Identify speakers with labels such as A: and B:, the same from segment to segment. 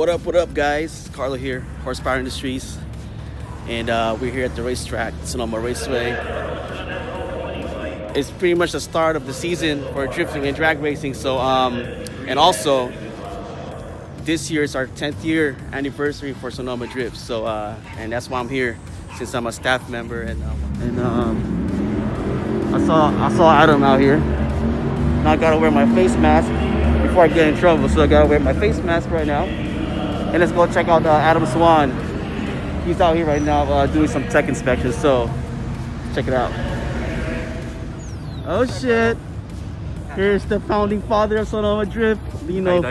A: What up, guys? Karlo here, Horsepower Industries, and we're here at the racetrack, Sonoma Raceway. It's pretty much the start of the season for drifting and drag racing. So, and also, this year is our 10th year anniversary for Sonoma Drift. So, and that's why I'm here, since I'm a staff member. And I saw Adam out here. Now I gotta wear my face mask before I get in trouble. So I gotta wear my face mask right now. And let's go check out Adam Swan. He's out here right now doing some tech inspections. So check it out. Oh shit! Here's the founding father of Sonoma Drift. You know,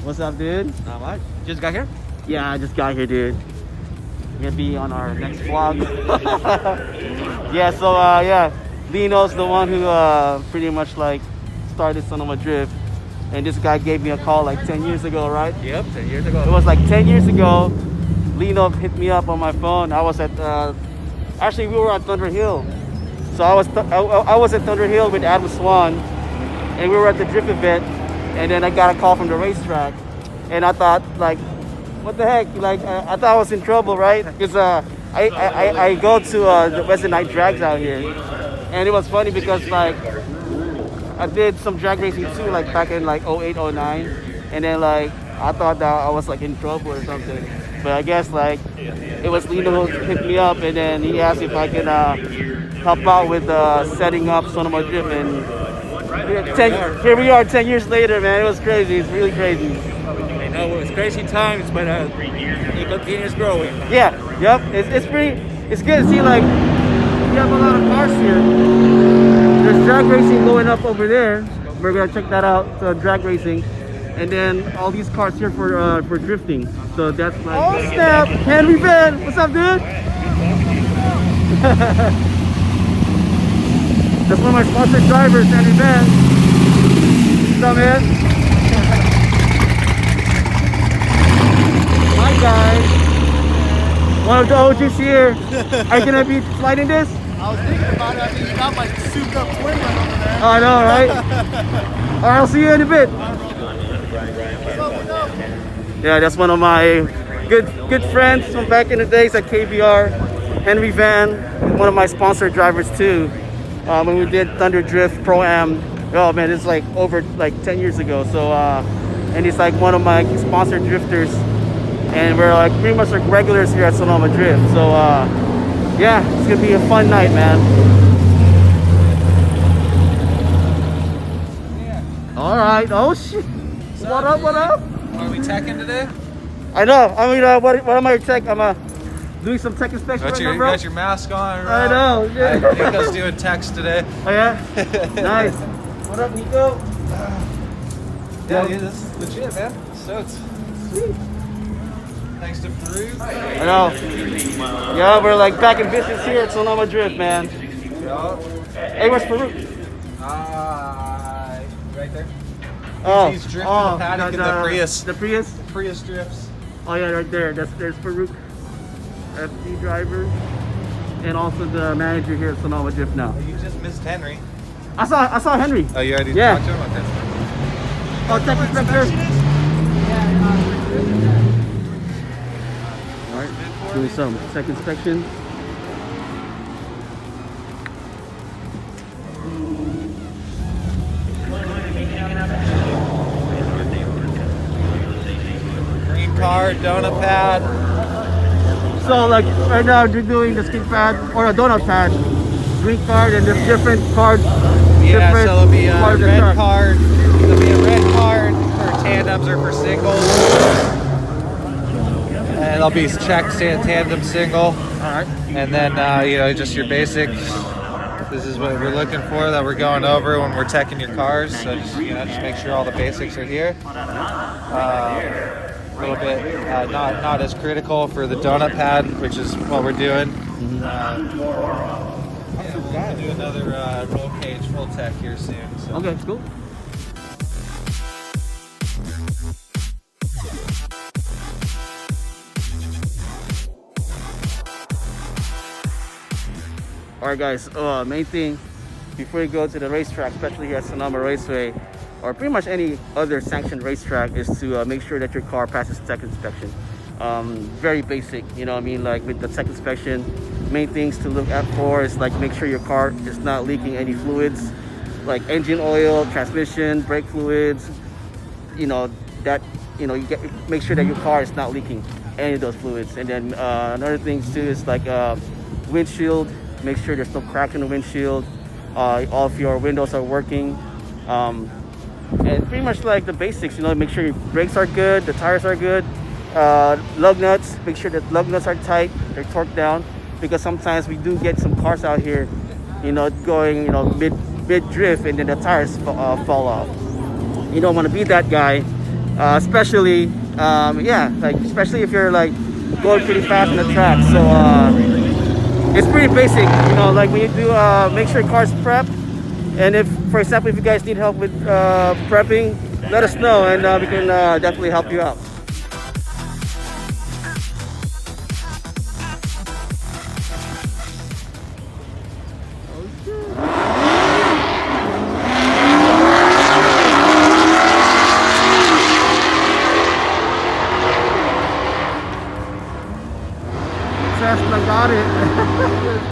A: what's up, dude?
B: Not much. Just got here?
A: Yeah, I just got here, dude. Gonna be on our next vlog. Yeah, so yeah, Lino's the one who pretty much like started Sonoma Drift, and this guy gave me a call like 10 years ago, right?
B: Yep, 10 years ago.
A: It was like 10 years ago. Lino hit me up on my phone. I was at actually we were at Thunder Hill. So I was at Thunder Hill with Adam Swan, and we were at the drift event, and then I got a call from the racetrack, and I thought like, what the heck? Like I thought I was in trouble, right? Because I go to the Western Night Drags out here, and it was funny because like I did some drag racing too, like back in like 08, 09, and then like I thought that I was like in trouble or something, but I guess like it was Lino who hit me up, and then he asked if I could help out with setting up Sonoma Drift, and here we are 10 years later, man. It was crazy. It's really crazy.
B: I know it was crazy times, but it continues growing.
A: Yeah, yep. It's good to see like we have a lot of cars here. There's drag racing going up over there. We're gonna check that out, drag racing, and then all these cars here for drifting. So that's like oh snap, Henry Van, what's up, dude? That's one of my sponsored drivers, Henry Van. What's up, man? Hi guys. One of the OGs here. Are you gonna be sliding this?
C: I was thinking about it. I mean, you got my souped up twin right over there.
A: Oh, I know, right? All right, I'll see you in a bit. Yeah, that's one of my good friends from back in the days at KBR, Henry Van, one of my sponsored drivers too. When we did Thunder Drift Pro-Am, oh man, it's like over like 10 years ago. So, and he's like one of my sponsored drifters, and we're like pretty much like regulars here at Sonoma Drift. So, yeah, it's gonna be a fun night, man. All right. Oh shit. What up? What up?
B: Are we teching today?
A: I know. I mean, what am I tech? I'm doing some tech inspection right now, bro.
B: You got your mask on, right?
A: I know. Yeah.
B: Nico's doing techs today.
A: Oh yeah. Nice. What up, Nico?
B: Yeah, this is legit, man. So it's
A: sweet.
B: Thanks to Peru.
A: I know. Yeah, we're like back in business here at Sonoma Drift, man. Hey, where's Farouk?
B: Right there.
A: Oh,
B: he's drifting the paddock in the Prius.
A: The Prius?
B: The Prius drifts.
A: Oh yeah, right there. There's Farouk, FD driver, and also the manager here at Sonoma Drift now.
B: You just missed Henry.
A: I saw Henry.
B: Oh, you already
A: yeah.
B: talked to him? Okay.
A: Oh, tech inspector. Alright, doing some tech inspection.
B: Green card, donut pad.
A: So like right now they're doing the skid pad or a donut pad. Green card, and there's different cards.
B: Yeah, so there'll be a
A: red
B: card. There'll be a red card for tandems or for singles. And there'll be checks tandem single.
A: Alright.
B: And then you know, just your basics. This is what we're looking for, that we're going over when we're teching your cars. So just, you know, just make sure all the basics are here. A little bit not as critical for the donut pad, which is what we're doing. Yeah, we'll do another roll cage full tech here soon. So.
A: Okay, cool. Alright guys, main thing, before you go to the racetrack, especially here at Sonoma Raceway, or pretty much any other sanctioned racetrack, is to make sure that your car passes tech inspection. Very basic, you know what I mean? Like with the tech inspection, main things to look out for is like make sure your car is not leaking any fluids, like engine oil, transmission, brake fluids, you know, that, you know, make sure that your car is not leaking any of those fluids. And then another thing too is like windshield, make sure there's no crack in the windshield, all of your windows are working, and pretty much like the basics, you know, make sure your brakes are good, the tires are good, lug nuts, make sure that lug nuts are tight, they're torqued down, because sometimes we do get some cars out here, you know, going, you know, mid drift, and then the tires fall off. You don't want to be that guy, especially especially if you're like going pretty fast on the track. So it's pretty basic, you know, like when you do make sure your car's prepped, and if, for example, if you guys need help with prepping, let us know, and we can definitely help you out. Tesla got it.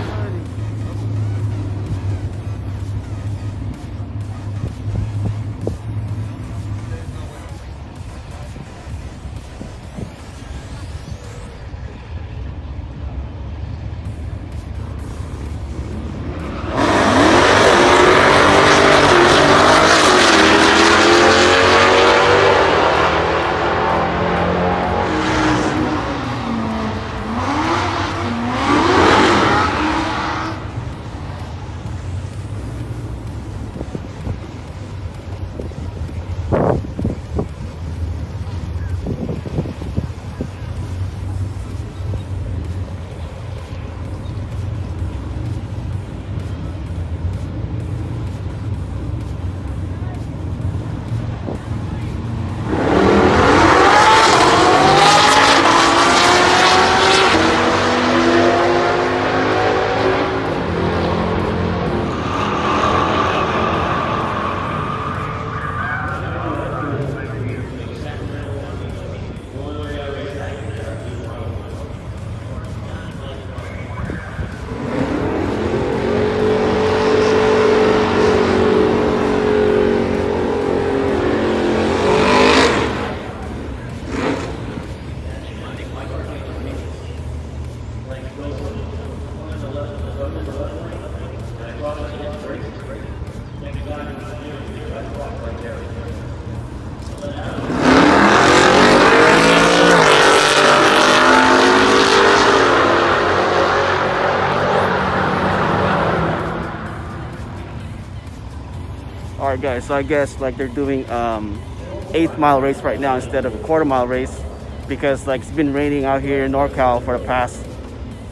A: Alright guys, so I guess like they're doing 8-mile race right now instead of a quarter-mile race, because like it's been raining out here in NorCal for the past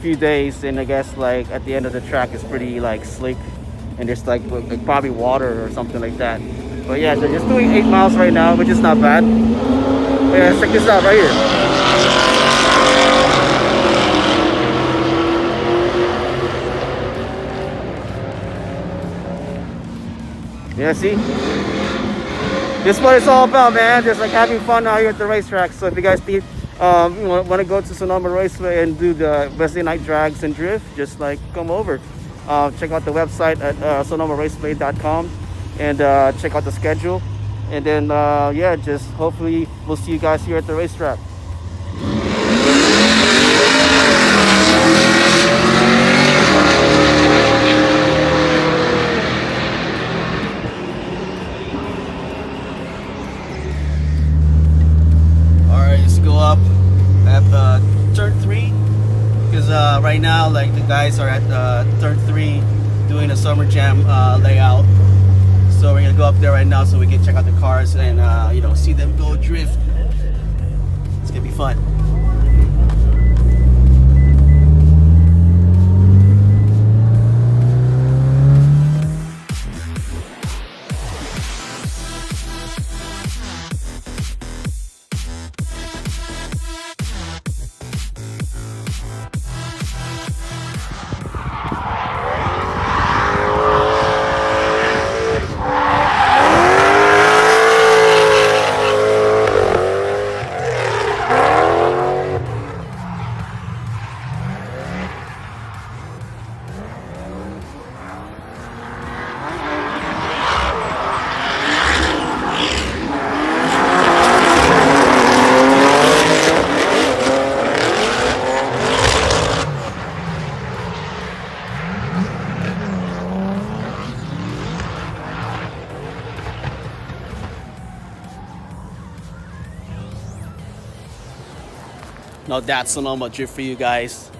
A: few days, and I guess like at the end of the track it's pretty like slick, and there's like probably water or something like that. But yeah, they're just doing 8 miles right now, which is not bad. Yeah, check this out right here. Yeah, see? This is what it's all about, man. Just like having fun out here at the racetrack. So if you guys need, want to go to Sonoma Raceway and do the Wednesday night drags and drift, just like come over. Check out the website at sonomaraceway.com and check out the schedule. And then, yeah, just hopefully we'll see you guys here at the racetrack. Up at turn 3, because right now like the guys are at turn 3 doing a summer jam layout, so we're gonna go up there right now so we can check out the cars and you know, see them go drift. It's gonna be fun. Now that's Sonoma Drift for you guys.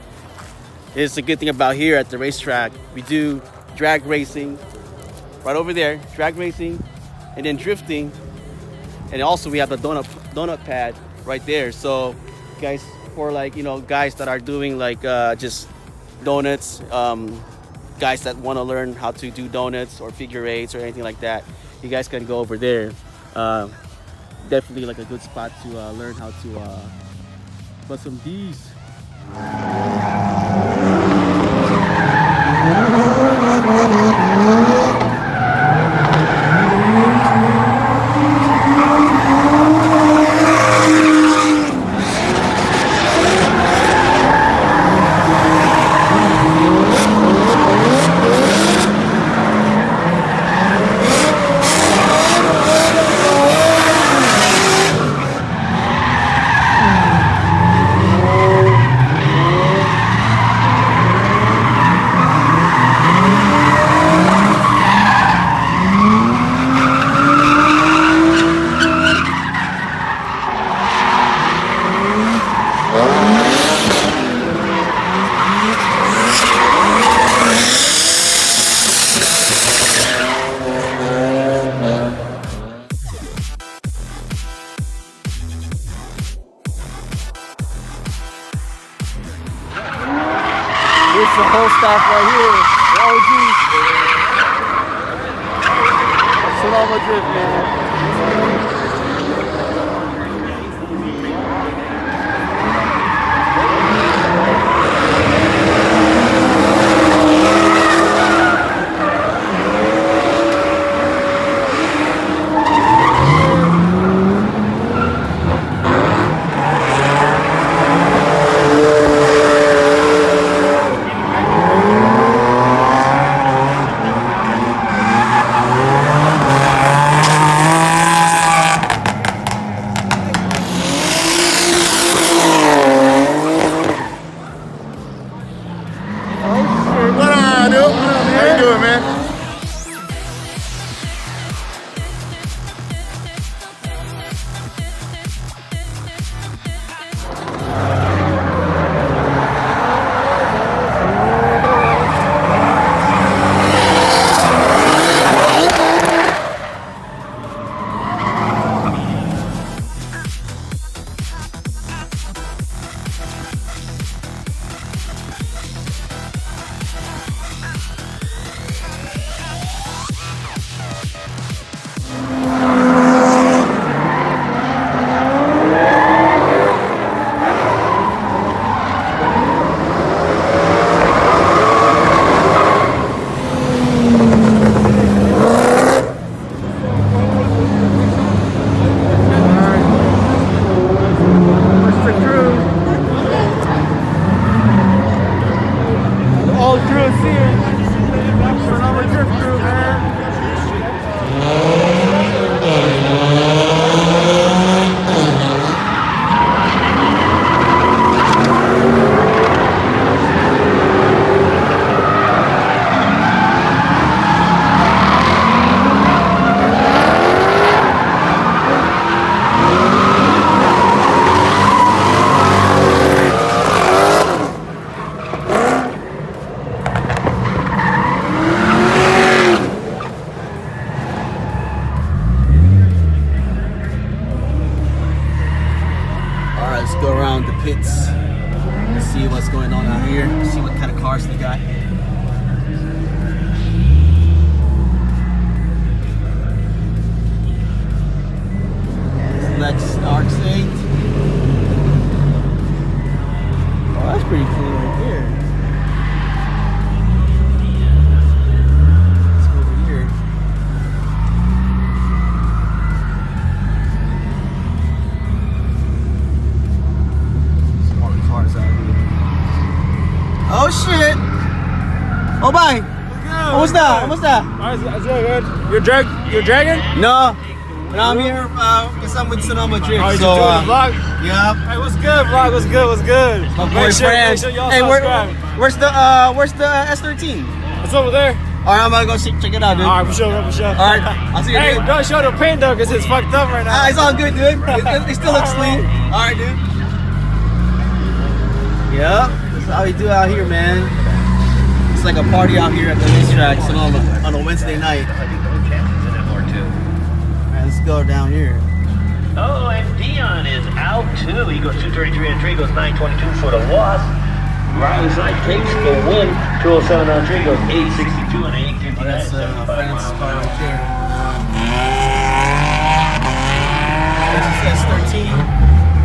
A: It's a good thing about here at the racetrack. We do drag racing right over there, drag racing, and then drifting. And also we have the donut pad right there. So guys, for like, you know, guys that are doing like just donuts, guys that want to learn how to do donuts or figure eights or anything like that, you guys can go over there. Definitely like a good spot to learn how to put some D's. It's the whole staff right here. The OGs. Sonoma Drift, man. Go around the pits and see what's going on out here, see what kind of cars they got. Let's RX-8. Oh, that's pretty cool right there. Let's go over here. Oh shit! Oh bye! What's that? What's that?
C: That's good. You're dragging?
A: No, but I'm here because I'm with Sonoma Drift.
C: Oh, you
A: so,
C: doing the vlog?
A: Yeah.
C: Hey, what's good, vlog? What's good? What's good?
A: My
C: Make sure
A: boyfriend.
C: y'all
A: Hey,
C: subscribe.
A: where's the S13?
C: It's over there.
A: All right, I'm gonna go check it out, dude.
C: All right, for sure.
A: All right, I'll see you,
C: Hey,
A: dude.
C: don't show the paint though, cause it's fucked up right now.
A: It's all good, dude. It still looks clean. All right, dude. Yep, that's how we do out here, man. It's like a party out here at the racetrack on a Wednesday night. Alright, let's go down here.
D: Oh, and Dion is out too. He goes 233 on 3, goes 922 for the loss. Riley Side takes the win. 207 on 3, goes 862 and 859.
A: That's France's car right there. That's 13.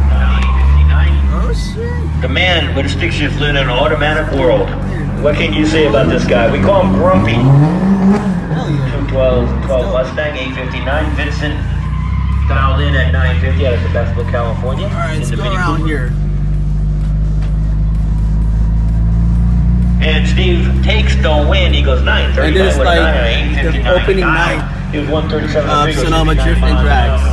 D: 959.
A: Oh shit.
D: The man with a stick shift living in an automatic world. What can you say about this guy? We call him Grumpy.
A: Hell yeah.
D: 212 Mustang, 859. Vincent dialed in at 950 out of Sebastopol, California.
A: Alright, let's
D: In the
A: go
D: Mini
A: around
D: Cooper.
A: here.
D: And Steve takes the win. He goes 939
A: And this is
D: with
A: like
D: 9,
A: the opening night
D: He was 137
A: of Sonoma Drift and DRAGS.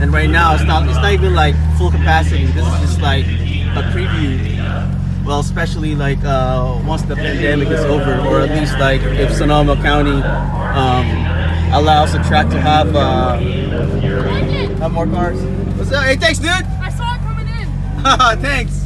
A: And right now it's not even like full capacity. This is just like a preview. Well, especially like once the pandemic is over, or at least like if Sonoma County allows the track to have more cars. What's up? Hey, thanks, dude.
E: I saw it coming in.
A: Thanks.